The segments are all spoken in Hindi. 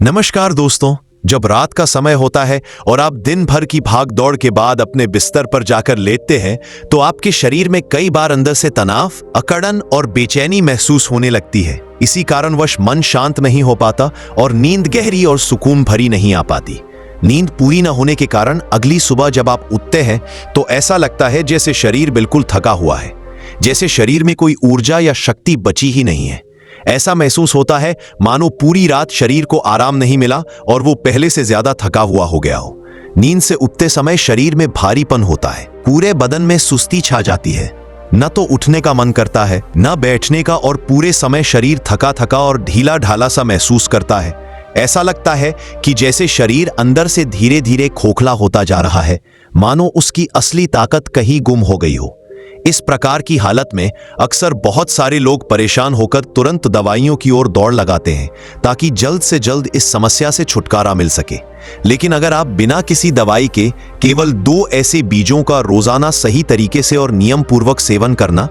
नमस्कार दोस्तों। जब रात का समय होता है और आप दिन भर की भाग दौड़ के बाद अपने बिस्तर पर जाकर लेटते हैं तो आपके शरीर में कई बार अंदर से तनाव, अकड़न और बेचैनी महसूस होने लगती है। इसी कारणवश मन शांत नहीं हो पाता और नींद गहरी और सुकून भरी नहीं आ पाती। नींद पूरी न होने के कारण अगली सुबह जब आप उठते हैं तो ऐसा लगता है जैसे शरीर बिल्कुल थका हुआ है, जैसे शरीर में कोई ऊर्जा या शक्ति बची ही नहीं है। ऐसा महसूस होता है मानो पूरी रात शरीर को आराम नहीं मिला और वो पहले से ज्यादा थका हुआ हो गया हो। नींद से उठते समय शरीर में भारीपन होता है, पूरे बदन में सुस्ती छा जाती है, न तो उठने का मन करता है न बैठने का, और पूरे समय शरीर थका थका और ढीला ढाला सा महसूस करता है। ऐसा लगता है कि जैसे शरीर अंदर से धीरे धीरे खोखला होता जा रहा है, मानो उसकी असली ताकत कहीं गुम हो गई हो। इस प्रकार की हालत में अक्सर बहुत सारे लोग परेशान होकर तुरंत दवाइयों की ओर दौड़ लगाते हैं ताकि जल्द से जल्द इस समस्या से छुटकारा मिल सके। लेकिन अगर आप बिना किसी दवाई के केवल 2 ऐसे बीजों का रोजाना सही तरीके से और नियम पूर्वक सेवन करना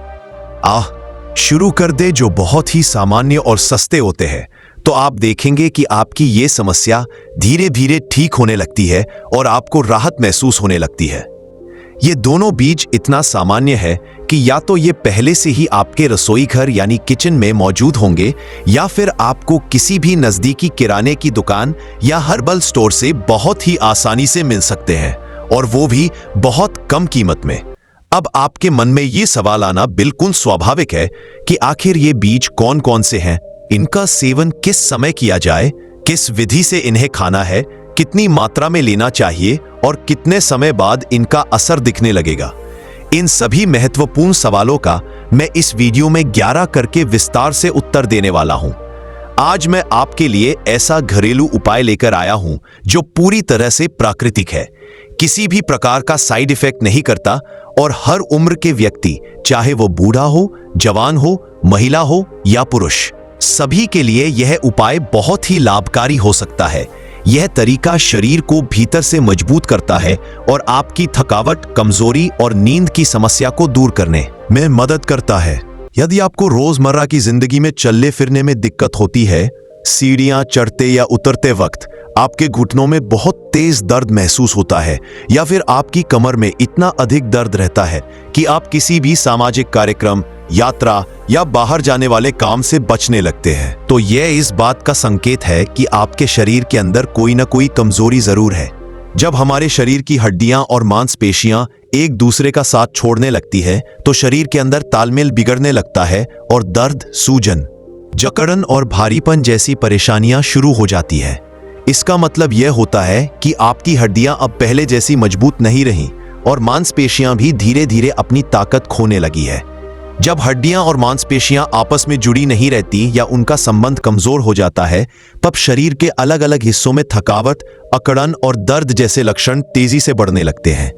शुरू कर दे जो बहुत ही सामान्य और सस्ते होते हैं, तो आप देखेंगे कि आपकी ये समस्या धीरे धीरे ठीक होने लगती है और आपको राहत महसूस होने लगती है। ये दोनों बीज इतना सामान्य है कि या तो ये पहले से ही आपके रसोई घर यानी किचन में मौजूद होंगे या फिर आपको किसी भी नजदीकी किराने की दुकान या हर्बल स्टोर से बहुत ही आसानी से मिल सकते हैं, और वो भी बहुत कम कीमत में। अब आपके मन में ये सवाल आना बिल्कुल स्वाभाविक है कि आखिर ये बीज कौन कौन से हैं, इनका सेवन किस समय किया जाए, किस विधि से इन्हें खाना है, कितनी मात्रा में लेना चाहिए और कितने समय बाद इनका असर दिखने लगेगा। इन सभी महत्वपूर्ण सवालों का मैं इस वीडियो में 11 करके विस्तार से उत्तर देने वाला हूं। आज मैं आपके लिए ऐसा घरेलू उपाय लेकर आया हूं जो पूरी तरह से प्राकृतिक है, किसी भी प्रकार का साइड इफेक्ट नहीं करता, और हर उम्र के व्यक्ति, चाहे वो बूढ़ा हो, जवान हो, महिला हो या पुरुष, सभी के लिए यह उपाय बहुत ही लाभकारी हो सकता है। यह तरीका शरीर को भीतर से मजबूत करता है और आपकी थकावट, कमजोरी और नींद की समस्या को दूर करने में मदद करता है। यदि आपको रोजमर्रा की जिंदगी में चलने फिरने में दिक्कत होती है, सीढ़ियां चढ़ते या उतरते वक्त आपके घुटनों में बहुत तेज दर्द महसूस होता है, या फिर आपकी कमर में इतना अधिक दर्द रहता है कि आप किसी भी सामाजिक कार्यक्रम, यात्रा या बाहर जाने वाले काम से बचने लगते हैं, तो यह इस बात का संकेत है कि आपके शरीर के अंदर कोई ना कोई कमजोरी जरूर है। जब हमारे शरीर की हड्डियां और मांसपेशियां एक दूसरे का साथ छोड़ने लगती है तो शरीर के अंदर तालमेल बिगड़ने लगता है और दर्द, सूजन, जकड़न और भारीपन जैसी परेशानियां शुरू हो जाती है। इसका मतलब यह होता है कि आपकी हड्डियां अब पहले जैसी मजबूत नहीं रहीं और मांसपेशियां भी धीरे धीरे अपनी ताकत खोने लगी है। जब हड्डियां और मांसपेशियां आपस में जुड़ी नहीं रहती या उनका संबंध कमजोर हो जाता है, तब शरीर के अलग अलग हिस्सों में थकावट, अकड़न और दर्द जैसे लक्षण तेजी से बढ़ने लगते हैं।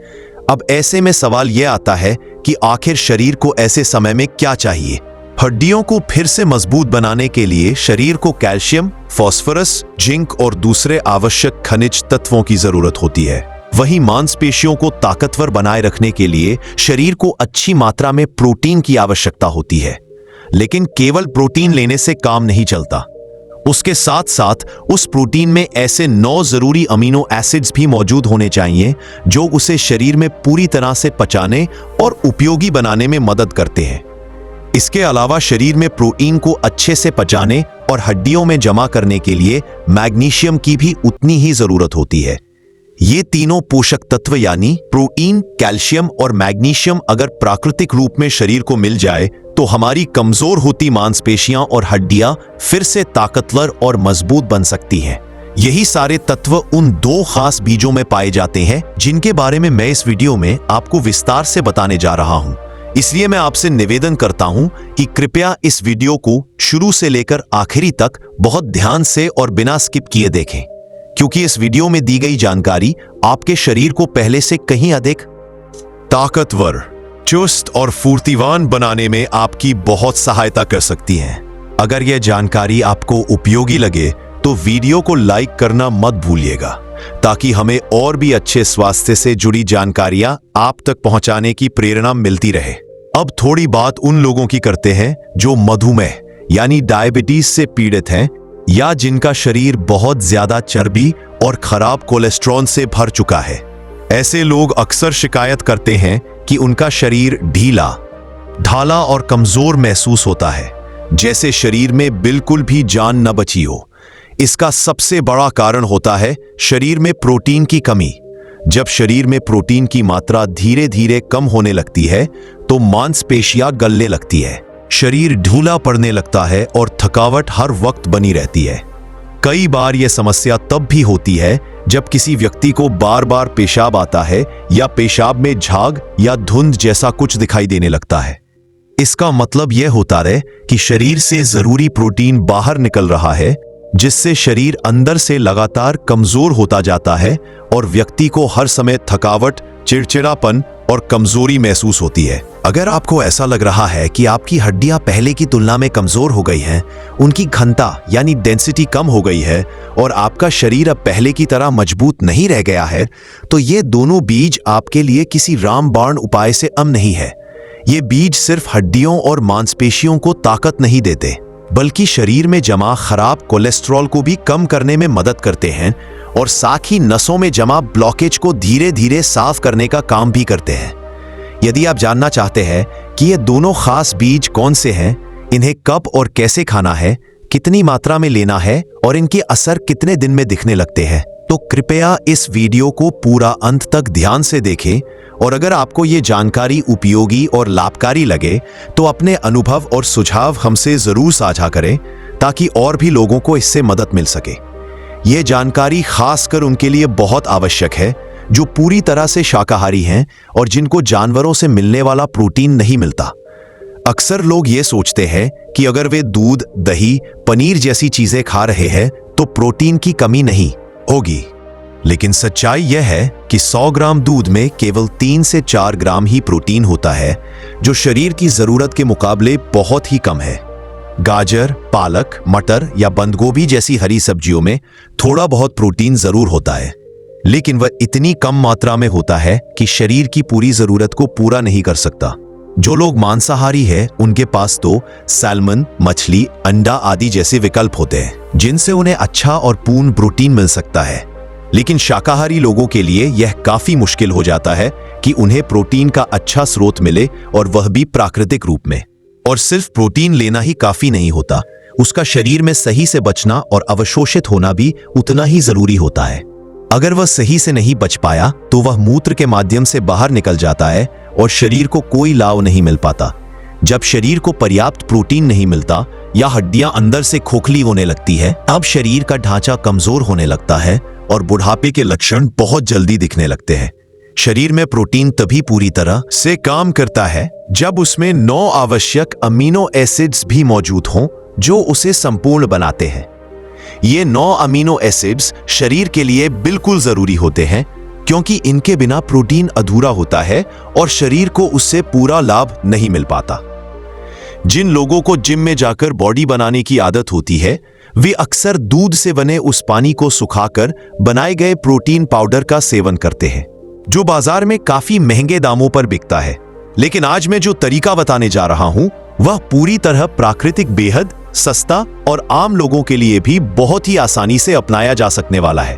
अब ऐसे में सवाल यह आता है कि आखिर शरीर को ऐसे समय में क्या चाहिए। हड्डियों को फिर से मजबूत बनाने के लिए शरीर को कैल्शियम, फास्फोरस, जिंक और दूसरे आवश्यक खनिज तत्वों की जरूरत होती है। वहीं मांसपेशियों को ताकतवर बनाए रखने के लिए शरीर को अच्छी मात्रा में प्रोटीन की आवश्यकता होती है। लेकिन केवल प्रोटीन लेने से काम नहीं चलता, उसके साथ साथ उस प्रोटीन में ऐसे 9 जरूरी अमीनो एसिड्स भी मौजूद होने चाहिए जो उसे शरीर में पूरी तरह से पचाने और उपयोगी बनाने में मदद करते हैं। इसके अलावा शरीर में प्रोटीन को अच्छे से पचाने और हड्डियों में जमा करने के लिए मैग्नीशियम की भी उतनी ही जरूरत होती है। ये तीनों पोषक तत्व यानी प्रोटीन, कैल्शियम और मैग्नीशियम अगर प्राकृतिक रूप में शरीर को मिल जाए तो हमारी कमजोर होती मांसपेशियां और हड्डियां फिर से ताकतवर और मजबूत बन सकती हैं। यही सारे तत्व उन 2 खास बीजों में पाए जाते हैं जिनके बारे में मैं इस वीडियो में आपको विस्तार से बताने जा रहा हूं। इसलिए मैं आपसे निवेदन करता हूं कि कृपया इस वीडियो को शुरू से लेकर आखिरी तक बहुत ध्यान से और बिना स्किप किए देखें, क्योंकि इस वीडियो में दी गई जानकारी आपके शरीर को पहले से कहीं अधिक ताकतवर, चुस्त और फुर्तीवान बनाने में आपकी बहुत सहायता कर सकती है। अगर यह जानकारी आपको उपयोगी लगे तो वीडियो को लाइक करना मत भूलिएगा, ताकि हमें और भी अच्छे स्वास्थ्य से जुड़ी जानकारियां आप तक पहुंचाने की प्रेरणा मिलती रहे। अब थोड़ी बात उन लोगों की करते हैं जो मधुमेह यानी डायबिटीज से पीड़ित हैं या जिनका शरीर बहुत ज्यादा चर्बी और खराब कोलेस्ट्रॉल से भर चुका है। ऐसे लोग अक्सर शिकायत करते हैं कि उनका शरीर ढीला, ढाला और कमजोर महसूस होता है, जैसे शरीर में बिल्कुल भी जान न बची हो। इसका सबसे बड़ा कारण होता है शरीर में प्रोटीन की कमी। जब शरीर में प्रोटीन की मात्रा धीरे धीरे कम होने लगती है तो मांसपेशियां गलने लगती है, शरीर ढूला पड़ने लगता है और थकावट हर वक्त बनी रहती है। कई बार यह समस्या तब भी होती है जब किसी व्यक्ति को बार बार पेशाब आता है या पेशाब में झाग या धुंध जैसा कुछ दिखाई देने लगता है। इसका मतलब यह होता है कि शरीर से जरूरी प्रोटीन बाहर निकल रहा है, जिससे शरीर अंदर से लगातार कमजोर होता जाता है और व्यक्ति को हर समय थकावट, चिड़चिड़ापन और कमजोरी महसूस होती है। अगर आपको ऐसा लग रहा है कि आपकी हड्डियां पहले की तुलना में कमजोर हो गई हैं, उनकी घनता यानी डेंसिटी कम हो गई है और आपका शरीर अब पहले की तरह मजबूत नहीं रह गया है, तो ये दोनों बीज आपके लिए किसी रामबाण उपाय से कम नहीं है। ये बीज सिर्फ हड्डियों और मांसपेशियों को ताकत नहीं देते, बल्कि शरीर में जमा खराब कोलेस्ट्रॉल को भी कम करने में मदद करते हैं और साथ ही नसों में जमा ब्लॉकेज को धीरे धीरे साफ करने का काम भी करते हैं। यदि आप जानना चाहते हैं कि ये दोनों खास बीज कौन से हैं, इन्हें कब और कैसे खाना है, कितनी मात्रा में लेना है और इनके असर कितने दिन में दिखने लगते हैं, तो कृपया इस वीडियो को पूरा अंत तक ध्यान से देखें। और अगर आपको ये जानकारी उपयोगी और लाभकारी लगे तो अपने अनुभव और सुझाव हमसे जरूर साझा करें, ताकि और भी लोगों को इससे मदद मिल सके। ये जानकारी खासकर उनके लिए बहुत आवश्यक है जो पूरी तरह से शाकाहारी हैं और जिनको जानवरों से मिलने वाला प्रोटीन नहीं मिलता। अक्सर लोग ये सोचते हैं कि अगर वे दूध, दही, पनीर जैसी चीजें खा रहे हैं तो प्रोटीन की कमी नहीं होगी, लेकिन सच्चाई यह है कि 100 ग्राम दूध में केवल 3 से 4 ग्राम ही प्रोटीन होता है, जो शरीर की जरूरत के मुकाबले बहुत ही कम है। गाजर, पालक, मटर या बंद गोभी जैसी हरी सब्जियों में थोड़ा बहुत प्रोटीन जरूर होता है, लेकिन वह इतनी कम मात्रा में होता है कि शरीर की पूरी जरूरत को पूरा नहीं कर सकता। जो लोग मांसाहारी हैं, उनके पास तो सैल्मन, मछली, अंडा आदि जैसे विकल्प होते हैं, जिनसे उन्हें अच्छा और पूर्ण प्रोटीन मिल सकता है। लेकिन शाकाहारी लोगों के लिए यह काफी मुश्किल हो जाता है कि उन्हें प्रोटीन का अच्छा स्रोत मिले, और वह भी प्राकृतिक रूप में। और सिर्फ प्रोटीन लेना ही काफी नहीं होता, उसका शरीर में सही से बचना और अवशोषित होना भी उतना ही जरूरी होता है। अगर वह सही से नहीं बच पाया तो वह मूत्र के माध्यम से बाहर निकल जाता है और शरीर को कोई लाभ नहीं मिल पाता। जब शरीर को पर्याप्त प्रोटीन नहीं मिलता या हड्डियां अंदर से खोखली होने लगती है, अब शरीर का ढांचा कमजोर होने लगता है और बुढ़ापे के लक्षण बहुत जल्दी दिखने लगते हैं। शरीर में प्रोटीन तभी पूरी तरह से काम करता है जब उसमें 9 आवश्यक अमीनो एसिड्स भी मौजूद हों, जो उसे संपूर्ण बनाते हैं। ये 9 अमीनो एसिड्स शरीर के लिए बिल्कुल जरूरी होते हैं, क्योंकि इनके बिना प्रोटीन अधूरा होता है और शरीर को उससे पूरा लाभ नहीं मिल पाता। जिन लोगों को जिम में जाकर बॉडी बनाने की आदत होती है, वे अक्सर दूध से बने उस पानी को सुखाकर बनाए गए प्रोटीन पाउडर का सेवन करते हैं, जो बाजार में काफी महंगे दामों पर बिकता है। लेकिन आज मैं जो तरीका बताने जा रहा हूं, वह पूरी तरह प्राकृतिक, बेहद सस्ता और आम लोगों के लिए भी बहुत ही आसानी से अपनाया जा सकने वाला है।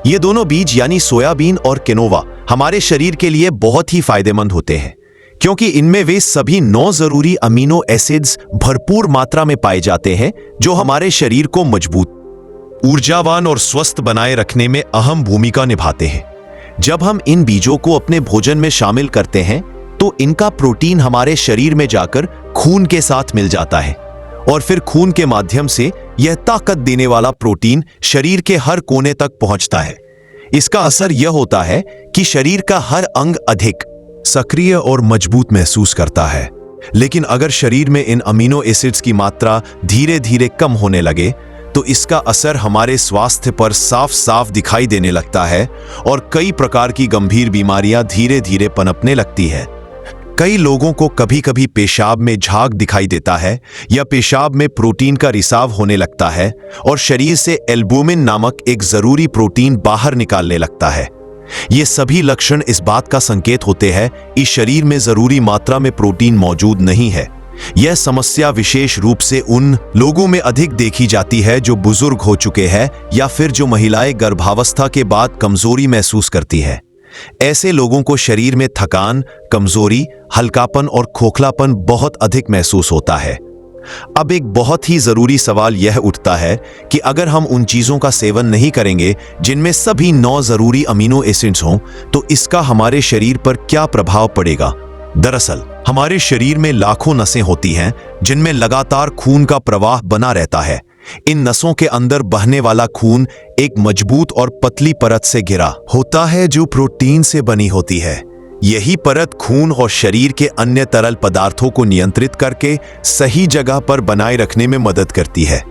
ये दोनों बीज यानी सोयाबीन और किनोवा हमारे शरीर के लिए बहुत ही फायदेमंद होते हैं, क्योंकि इनमें वे सभी 9 जरूरी अमीनो एसिड्स भरपूर मात्रा में पाए जाते हैं, जो हमारे शरीर को मजबूत, ऊर्जावान और स्वस्थ बनाए रखने में अहम भूमिका निभाते हैं। जब हम इन बीजों को अपने भोजन में शामिल करते हैं तो इनका प्रोटीन हमारे शरीर में जाकर खून के साथ मिल जाता है, और फिर खून के माध्यम से यह ताकत देने वाला प्रोटीन शरीर के हर कोने तक पहुंचता है। इसका असर यह होता है कि शरीर का हर अंग अधिक सक्रिय और मजबूत महसूस करता है। लेकिन अगर शरीर में इन अमीनो एसिड्स की मात्रा धीरे धीरे कम होने लगे तो इसका असर हमारे स्वास्थ्य पर साफ साफ दिखाई देने लगता है और कई प्रकार की गंभीर बीमारियां धीरे धीरे पनपने लगती है। कई लोगों को कभी कभी पेशाब में झाग दिखाई देता है या पेशाब में प्रोटीन का रिसाव होने लगता है और शरीर से एल्बुमिन नामक एक जरूरी प्रोटीन बाहर निकालने लगता है। ये सभी लक्षण इस बात का संकेत होते हैं कि शरीर में जरूरी मात्रा में प्रोटीन मौजूद नहीं है, यह समस्या विशेष रूप से उन लोगों में अधिक देखी जाती है जो बुजुर्ग हो चुके हैं या फिर जो महिलाएं गर्भावस्था के बाद कमजोरी महसूस करती है। ऐसे लोगों को शरीर में थकान, कमजोरी, हल्कापन और खोखलापन बहुत अधिक महसूस होता है। अब एक बहुत ही जरूरी सवाल यह उठता है कि अगर हम उन चीजों का सेवन नहीं करेंगे जिनमें सभी 9 जरूरी अमीनो एसिड्स हों, तो इसका हमारे शरीर पर क्या प्रभाव पड़ेगा। दरअसल हमारे शरीर में लाखों नसें होती हैं जिनमें लगातार खून का प्रवाह बना रहता है। इन नसों के अंदर बहने वाला खून एक मजबूत और पतली परत से घिरा होता है जो प्रोटीन से बनी होती है। यही परत खून और शरीर के अन्य तरल पदार्थों को नियंत्रित करके सही जगह पर बनाए रखने में मदद करती है।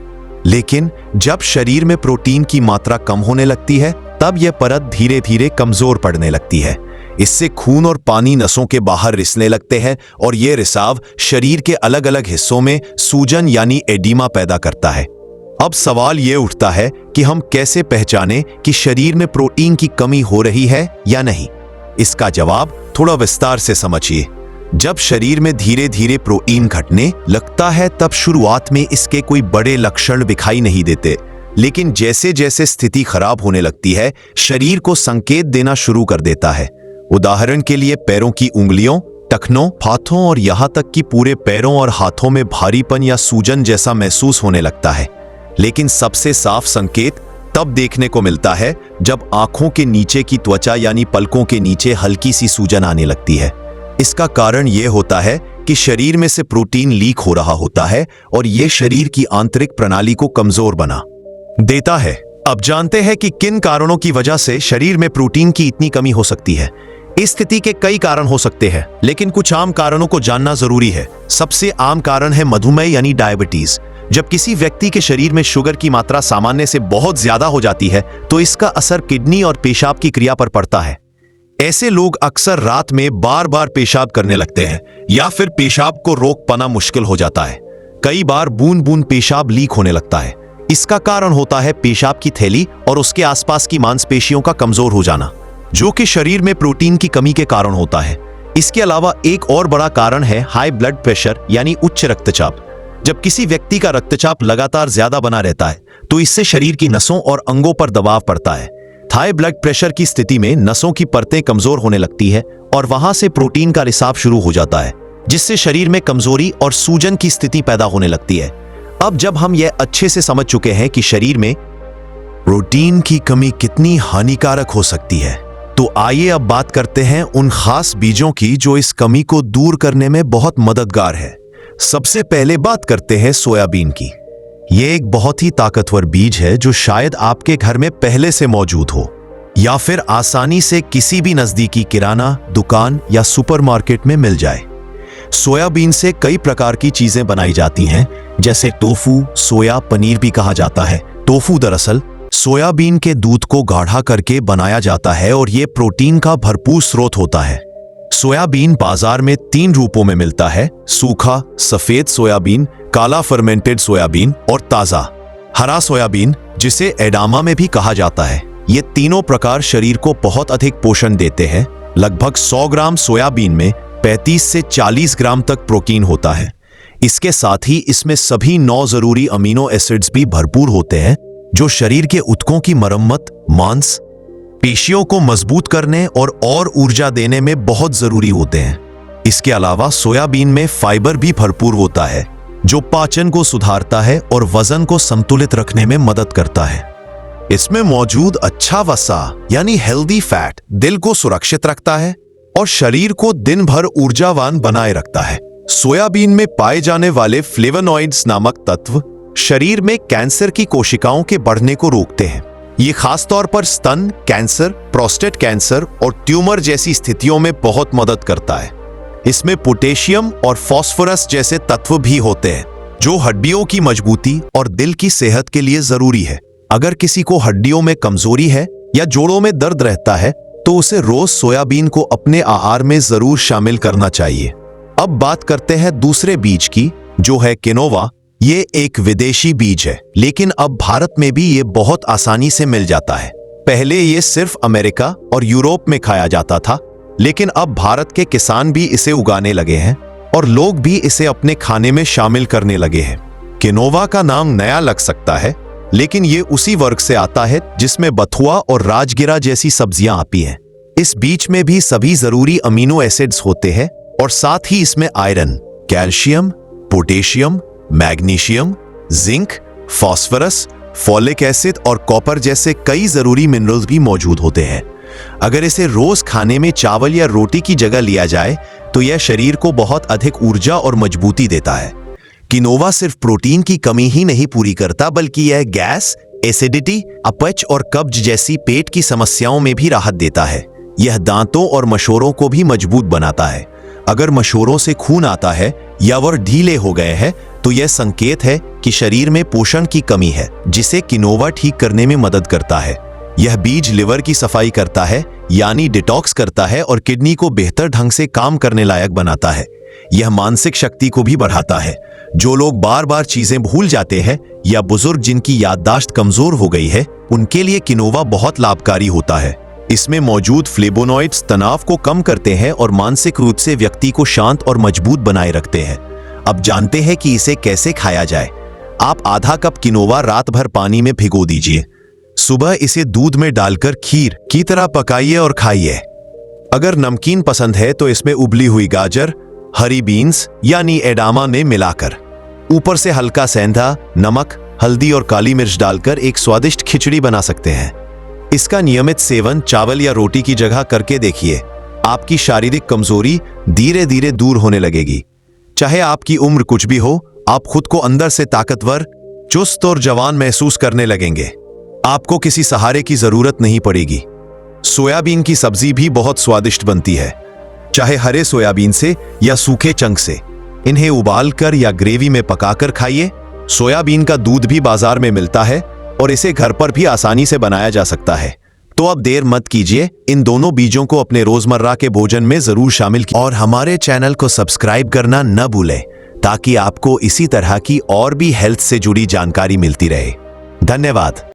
लेकिन जब शरीर में प्रोटीन की मात्रा कम होने लगती है, तब यह परत धीरे धीरे कमजोर पड़ने लगती है। इससे खून और पानी नसों के बाहर रिसने लगते हैं और यह रिसाव शरीर के अलग अलग हिस्सों में सूजन यानी एडिमा पैदा करता है। अब सवाल यह उठता है कि हम कैसे पहचानें कि शरीर में प्रोटीन की कमी हो रही है या नहीं। इसका जवाब थोड़ा विस्तार से समझिए। जब शरीर में धीरे धीरे प्रोटीन घटने लगता है, तब शुरुआत में इसके कोई बड़े लक्षण दिखाई नहीं देते, लेकिन जैसे जैसे स्थिति खराब होने लगती है, शरीर को संकेत देना शुरू कर देता है। उदाहरण के लिए पैरों की उंगलियों, टखनों, हाथों और यहाँ तक कि पूरे पैरों और हाथों में भारीपन या सूजन जैसा महसूस होने लगता है। लेकिन सबसे साफ संकेत तब देखने को मिलता है जब आंखों के नीचे की त्वचा यानी पलकों के नीचे हल्की सी सूजन आने लगती है। इसका कारण यह होता है कि शरीर में से प्रोटीन लीक हो रहा होता है और यह शरीर की आंतरिक प्रणाली को कमजोर बना देता है। अब जानते हैं कि किन कारणों की वजह से शरीर में प्रोटीन की इतनी कमी हो सकती है। इस स्थिति के कई कारण हो सकते हैं, लेकिन कुछ आम कारणों को जानना जरूरी है। सबसे आम कारण है मधुमेह यानी डायबिटीज। जब किसी व्यक्ति के शरीर में शुगर की मात्रा सामान्य से बहुत ज्यादा हो जाती है, तो इसका असर किडनी और पेशाब की क्रिया पर पड़ता है। ऐसे लोग अक्सर रात में बार बार पेशाब करने लगते हैं या फिर पेशाब को रोक पाना मुश्किल हो जाता है। कई बार बूंद बूंद पेशाब लीक होने लगता है। इसका कारण होता है पेशाब की थैली और उसके आसपास की मांसपेशियों का कमजोर हो जाना, जो कि शरीर में प्रोटीन की कमी के कारण होता है। इसके अलावा एक और बड़ा कारण है हाई ब्लड प्रेशर यानी उच्च रक्तचाप। जब किसी व्यक्ति का रक्तचाप लगातार ज्यादा बना रहता है, तो इससे शरीर की नसों और अंगों पर दबाव पड़ता है। हाई ब्लड प्रेशर की स्थिति में नसों की परतें कमजोर होने लगती है और वहां से प्रोटीन का रिसाव शुरू हो जाता है, जिससे शरीर में कमजोरी और सूजन की स्थिति पैदा होने लगती है। अब जब हम यह अच्छे से समझ चुके हैं कि शरीर में प्रोटीन की कमी कितनी हानिकारक हो सकती है, तो आइए अब बात करते हैं उन खास बीजों की जो इस कमी को दूर करने में बहुत मददगार है। सबसे पहले बात करते हैं सोयाबीन की। यह एक बहुत ही ताकतवर बीज है जो शायद आपके घर में पहले से मौजूद हो या फिर आसानी से किसी भी नजदीकी किराना दुकान या सुपरमार्केट में मिल जाए। सोयाबीन से कई प्रकार की चीजें बनाई जाती हैं, जैसे टोफू, सोया पनीर भी कहा जाता है। टोफू दरअसल सोयाबीन के दूध को गाढ़ा करके बनाया जाता है और यह प्रोटीन का भरपूर स्रोत होता है। सोयाबीन बाजार में 3 रूपों में मिलता है: सूखा, सफेद सोयाबीन, काला फर्मेंटेड सोयाबीन और ताजा हरा सोयाबीन, जिसे एडामा में भी कहा जाता है। ये तीनों प्रकार शरीर को बहुत अधिक पोषण देते हैं। लगभग 100 ग्राम सोयाबीन में 35 से 40 ग्राम तक प्रोटीन होता है। इसके साथ ही इसमें सभी 9 जरूरी अमीनो एसिड्स भी भरपूर होते हैं, जो शरीर के ऊतकों की मरम्मत, मांस पेशियों को मजबूत करने और ऊर्जा देने में बहुत जरूरी होते हैं। इसके अलावा सोयाबीन में फाइबर भी भरपूर होता है, जो पाचन को सुधारता है और वजन को संतुलित रखने में मदद करता है। इसमें मौजूद अच्छा वसा यानी हेल्दी फैट दिल को सुरक्षित रखता है और शरीर को दिन भर ऊर्जावान बनाए रखता है। सोयाबीन में पाए जाने वाले फ्लेवोनॉइड्स नामक तत्व शरीर में कैंसर की कोशिकाओं के बढ़ने को रोकते हैं। ये खासतौर पर स्तन कैंसर, प्रोस्टेट कैंसर और ट्यूमर जैसी स्थितियों में बहुत मदद करता है। इसमें पोटेशियम और फास्फोरस जैसे तत्व भी होते हैं, जो हड्डियों की मजबूती और दिल की सेहत के लिए जरूरी है। अगर किसी को हड्डियों में कमजोरी है या जोड़ों में दर्द रहता है, तो उसे रोज सोयाबीन को अपने आहार में जरूर शामिल करना चाहिए। अब बात करते हैं दूसरे बीज की, जो है किनोवा। ये एक विदेशी बीज है, लेकिन अब भारत में भी ये बहुत आसानी से मिल जाता है। पहले ये सिर्फ अमेरिका और यूरोप में खाया जाता था, लेकिन अब भारत के किसान भी इसे उगाने लगे हैं। और लोग भी इसे अपने खाने में शामिल करने लगे हैं। किनोवा का नाम नया लग सकता है, लेकिन ये उसी वर्ग से आता है जिसमें बथुआ और राजगिरा जैसी सब्जियां आती हैं। इस बीज में भी सभी जरूरी अमीनो एसिड्स होते हैं और साथ ही इसमें iron, calcium, potassium, magnesium, zinc, phosphorus, folic acid और कॉपर जैसे कई जरूरी मिनरल्स भी मौजूद होते हैं। अगर इसे रोज खाने में चावल या रोटी की जगह लिया जाए तो यह शरीर को बहुत अधिक ऊर्जा और मजबूती देता है। किनोवा सिर्फ प्रोटीन की कमी ही नहीं पूरी करता, बल्कि यह गैस, एसिडिटी, अपच और कब्ज जैसी पेट की समस्याओं में भी राहत देता है। यह दांतों और मशोरों को भी मजबूत बनाता है। अगर मशोरों से खून आता है या वह ढीले हो गए हैं तो यह संकेत है कि शरीर में पोषण की कमी है, जिसे किनोवा ठीक करने में मदद करता है। यह बीज लिवर की सफाई करता है, यानी डिटॉक्स करता है और किडनी को बेहतर ढंग से काम करने लायक बनाता है। यह मानसिक शक्ति को भी बढ़ाता है। जो लोग बार बार चीजें भूल जाते हैं या बुजुर्ग जिनकी याददाश्त कमजोर हो गई है, उनके लिए किनोवा बहुत लाभकारी होता है। इसमें मौजूद फ्लेवोनॉइड्स तनाव को कम करते हैं और मानसिक रूप से व्यक्ति को शांत और मजबूत बनाए रखते हैं। अब जानते हैं कि इसे कैसे खाया जाए। आप आधा कप किनोवा रात भर पानी में भिगो दीजिए। सुबह इसे दूध में डालकर खीर की तरह पकाइए और खाइए। अगर नमकीन पसंद है तो इसमें उबली हुई गाजर, हरी बीन्स यानी एडामा में मिलाकर ऊपर से हल्का सेंधा, नमक, हल्दी और काली मिर्च डालकर एक स्वादिष्ट खिचड़ी बना सकते हैं। इसका नियमित सेवन चावल या रोटी की जगह करके देखिए। आपकी शारीरिक कमजोरी धीरे धीरे दूर होने लगेगी। चाहे आपकी उम्र कुछ भी हो, आप खुद को अंदर से ताकतवर, चुस्त और जवान महसूस करने लगेंगे। आपको किसी सहारे की जरूरत नहीं पड़ेगी। सोयाबीन की सब्जी भी बहुत स्वादिष्ट बनती है, चाहे हरे सोयाबीन से या सूखे चंक से। इन्हें उबालकर या ग्रेवी में पकाकर खाइए। सोयाबीन का दूध भी बाजार में मिलता है और इसे घर पर भी आसानी से बनाया जा सकता है। तो अब देर मत कीजिए, इन दोनों बीजों को अपने रोजमर्रा के भोजन में जरूर शामिल कीजिए और हमारे चैनल को सब्सक्राइब करना न भूलें, ताकि आपको इसी तरह की और भी हेल्थ से जुड़ी जानकारी मिलती रहे। धन्यवाद।